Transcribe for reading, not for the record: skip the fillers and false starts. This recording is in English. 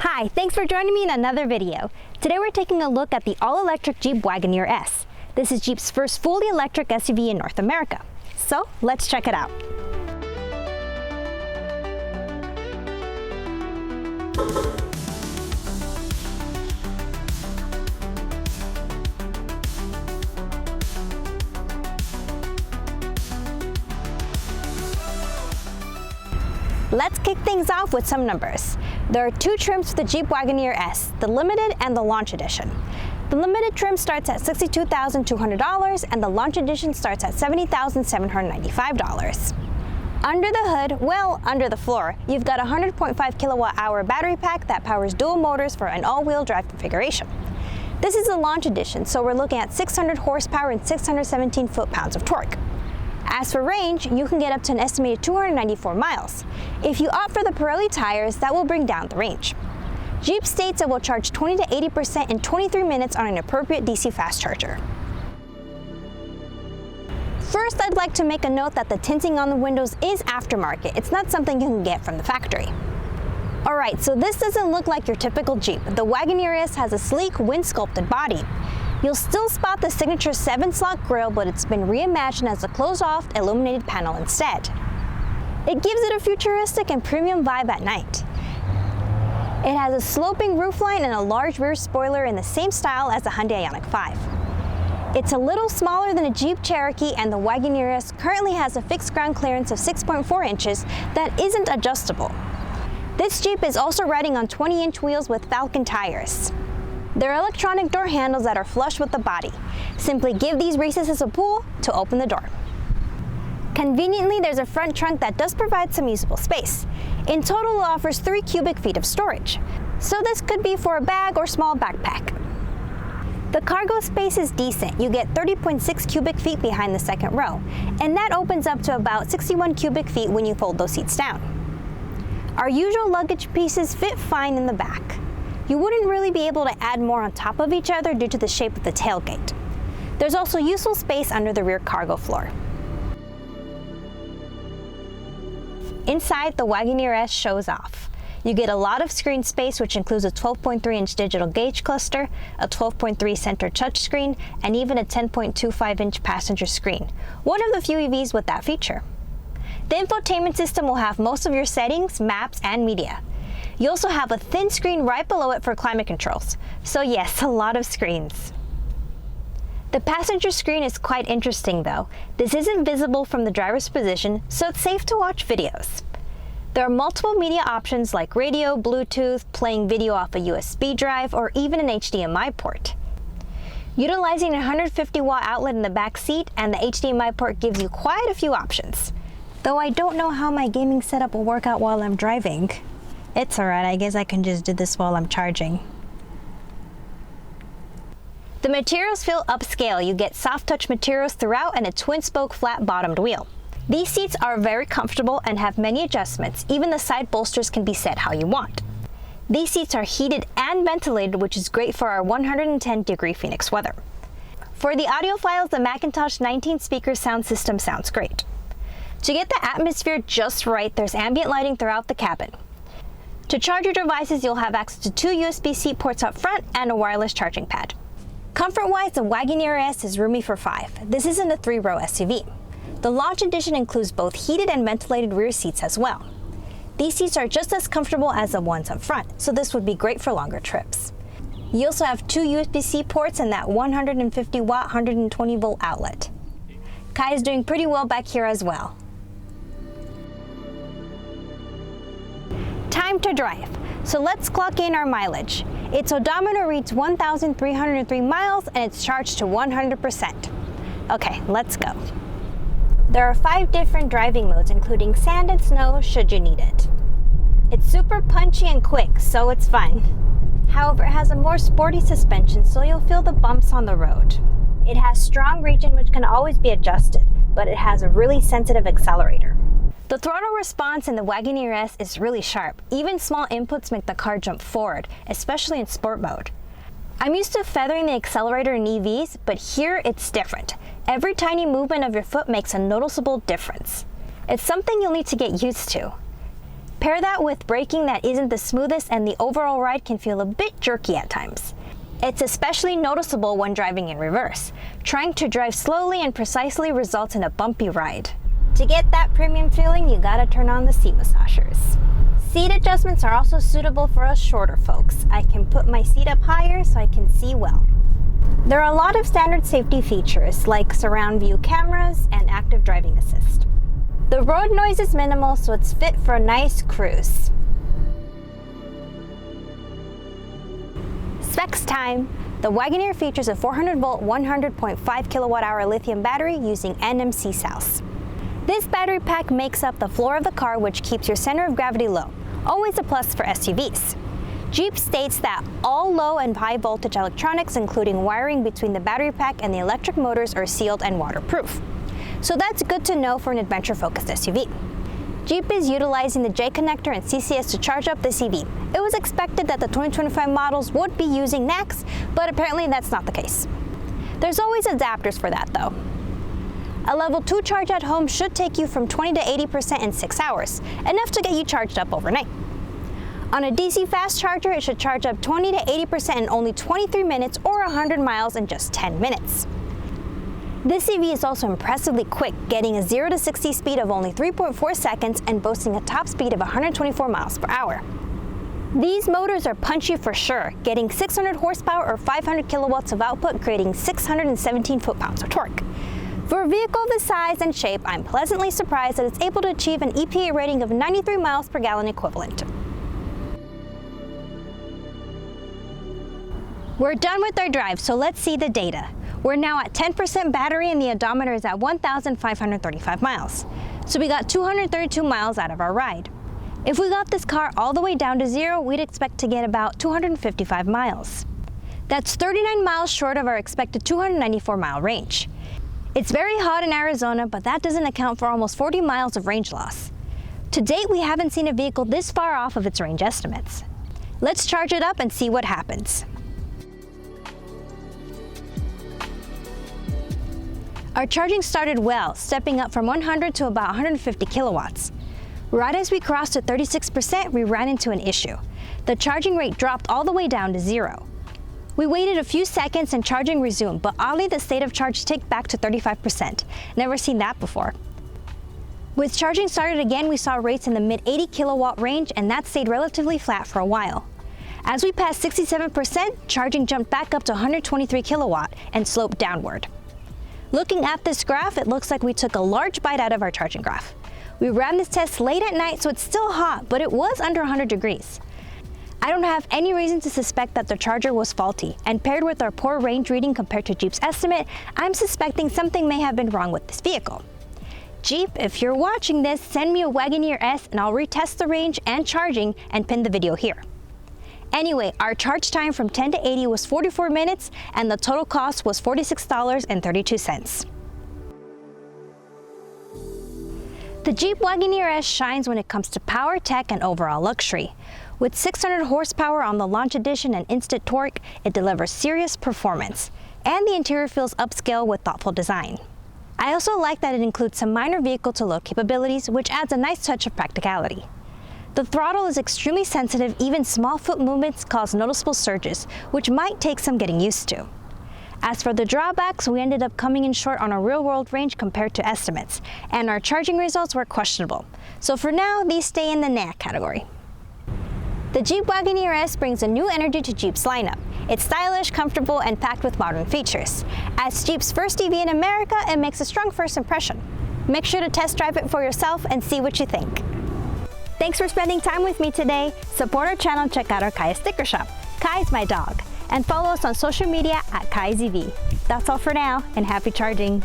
Hi, thanks for joining me in another video. Today we're taking a look at the all-electric Jeep Wagoneer S. This is Jeep's first fully electric SUV in North America. So let's check it out. Let's kick things off with some numbers. There are two trims for the Jeep Wagoneer S, the Limited and the Launch Edition. The Limited trim starts at $62,200 and the Launch Edition starts at $70,795. Under the hood, well, under the floor, you've got a 100.5 kilowatt-hour battery pack that powers dual motors for an all-wheel drive configuration. This is the Launch Edition, so we're looking at 600 horsepower and 617 foot-pounds of torque. As for range, you can get up to an estimated 294 miles. If you opt for the Pirelli tires, that will bring down the range. Jeep states it will charge 20 to 80% in 23 minutes on an appropriate DC fast charger. First, I'd like to make a note that the tinting on the windows is aftermarket. It's not something you can get from the factory. Alright, so this doesn't look like your typical Jeep. The Wagoneer S has a sleek, wind-sculpted body. You'll still spot the signature 7-slot grille, but it's been reimagined as a closed-off, illuminated panel instead. It gives it a futuristic and premium vibe at night. It has a sloping roofline and a large rear spoiler in the same style as the Hyundai Ioniq 5. It's a little smaller than a Jeep Cherokee, and the Wagoneer S currently has a fixed ground clearance of 6.4 inches that isn't adjustable. This Jeep is also riding on 20-inch wheels with Falcon tires. There are electronic door handles that are flush with the body. Simply give these recesses a pull to open the door. Conveniently, there's a front trunk that does provide some usable space. In total, it offers 3 cubic feet of storage. So this could be for a bag or small backpack. The cargo space is decent. You get 30.6 cubic feet behind the second row, and that opens up to about 61 cubic feet when you fold those seats down. Our usual luggage pieces fit fine in the back. You wouldn't really be able to add more on top of each other due to the shape of the tailgate. There's also useful space under the rear cargo floor. Inside, the Wagoneer S shows off. You get a lot of screen space, which includes a 12.3-inch digital gauge cluster, a 12.3 center touchscreen, and even a 10.25-inch passenger screen, one of the few EVs with that feature. The infotainment system will have most of your settings, maps, and media. You also have a thin screen right below it for climate controls. So yes, a lot of screens. The passenger screen is quite interesting though. This isn't visible from the driver's position, so it's safe to watch videos. There are multiple media options like radio, Bluetooth, playing video off a USB drive, or even an HDMI port. Utilizing a 150-watt outlet in the back seat and the HDMI port gives you quite a few options. Though I don't know how my gaming setup will work out while I'm driving. It's alright, I guess I can just do this while I'm charging. The materials feel upscale. You get soft touch materials throughout and a twin-spoke flat-bottomed wheel. These seats are very comfortable and have many adjustments. Even the side bolsters can be set how you want. These seats are heated and ventilated, which is great for our 110-degree Phoenix weather. For the audiophiles, the Macintosh 19-speaker sound system sounds great. To get the atmosphere just right, there's ambient lighting throughout the cabin. To charge your devices, you'll have access to 2 USB-C ports up front and a wireless charging pad. Comfort-wise, the Wagoneer S is roomy for 5. This isn't a 3-row SUV. The Launch Edition includes both heated and ventilated rear seats as well. These seats are just as comfortable as the ones up front, so this would be great for longer trips. You also have 2 USB-C ports and that 150-watt 120-volt outlet. Kai is doing pretty well back here as well. Time to drive. So let's clock in our mileage. Its odometer reads 1,303 miles and it's charged to 100%. Okay, let's go. There are 5 different driving modes, including sand and snow should you need it. It's super punchy and quick, so it's fun. However, it has a more sporty suspension, so you'll feel the bumps on the road. It has strong regen, which can always be adjusted, but it has a really sensitive accelerator. The throttle response in the Wagoneer S is really sharp. Even small inputs make the car jump forward, especially in sport mode. I'm used to feathering the accelerator in EVs, but here it's different. Every tiny movement of your foot makes a noticeable difference. It's something you'll need to get used to. Pair that with braking that isn't the smoothest, and the overall ride can feel a bit jerky at times. It's especially noticeable when driving in reverse. Trying to drive slowly and precisely results in a bumpy ride. To get that premium feeling, you gotta turn on the seat massagers. Seat adjustments are also suitable for us shorter folks. I can put my seat up higher so I can see well. There are a lot of standard safety features like surround view cameras and active driving assist. The road noise is minimal, so it's fit for a nice cruise. Specs time. The Wagoneer features a 400-volt, 100.5 kilowatt-hour lithium battery using NMC cells. This battery pack makes up the floor of the car, which keeps your center of gravity low, always a plus for SUVs. Jeep states that all low and high voltage electronics, including wiring between the battery pack and the electric motors, are sealed and waterproof. So that's good to know for an adventure-focused SUV. Jeep is utilizing the J connector and CCS to charge up this EV. It was expected that the 2025 models would be using NACS, but apparently that's not the case. There's always adapters for that though. A level 2 charge at home should take you from 20 to 80% in 6 hours, enough to get you charged up overnight. On a DC fast charger, it should charge up 20 to 80% in only 23 minutes or 100 miles in just 10 minutes. This EV is also impressively quick, getting a 0 to 60 speed of only 3.4 seconds and boasting a top speed of 124 miles per hour. These motors are punchy for sure, getting 600 horsepower or 500 kilowatts of output, creating 617 foot-pounds of torque. For a vehicle of this size and shape, I'm pleasantly surprised that it's able to achieve an EPA rating of 93 miles per gallon equivalent. We're done with our drive, so let's see the data. We're now at 10% battery and the odometer is at 1,535 miles. So we got 232 miles out of our ride. If we got this car all the way down to 0, we'd expect to get about 255 miles. That's 39 miles short of our expected 294 mile range. It's very hot in Arizona, but that doesn't account for almost 40 miles of range loss. To date, we haven't seen a vehicle this far off of its range estimates. Let's charge it up and see what happens. Our charging started well, stepping up from 100 to about 150 kilowatts. Right as we crossed to 36%, we ran into an issue. The charging rate dropped all the way down to 0. We waited a few seconds and charging resumed, but oddly the state of charge ticked back to 35%. Never seen that before. With charging started again, we saw rates in the mid 80 kilowatt range, and that stayed relatively flat for a while. As we passed 67%, charging jumped back up to 123 kilowatt and sloped downward. Looking at this graph, it looks like we took a large bite out of our charging graph. We ran this test late at night, so it's still hot, but it was under 100 degrees. I don't have any reason to suspect that the charger was faulty, and paired with our poor range reading compared to Jeep's estimate, I'm suspecting something may have been wrong with this vehicle. Jeep, if you're watching this, send me a Wagoneer S and I'll retest the range and charging and pin the video here. Anyway, our charge time from 10 to 80 was 44 minutes and the total cost was $46.32. The Jeep Wagoneer S shines when it comes to power, tech, and overall luxury. With 600 horsepower on the Launch Edition and instant torque, it delivers serious performance, and the interior feels upscale with thoughtful design. I also like that it includes some minor vehicle-to-load capabilities, which adds a nice touch of practicality. The throttle is extremely sensitive, even small foot movements cause noticeable surges, which might take some getting used to. As for the drawbacks, we ended up coming in short on our real-world range compared to estimates, and our charging results were questionable. So for now, these stay in the nah category. The Jeep Wagoneer S brings a new energy to Jeep's lineup. It's stylish, comfortable, and packed with modern features. As Jeep's first EV in America, it makes a strong first impression. Make sure to test drive it for yourself and see what you think. Thanks for spending time with me today. Support our channel and check out our Kaya sticker shop. Kai's my dog. And follow us on social media at KaiZV. That's all for now, and happy charging.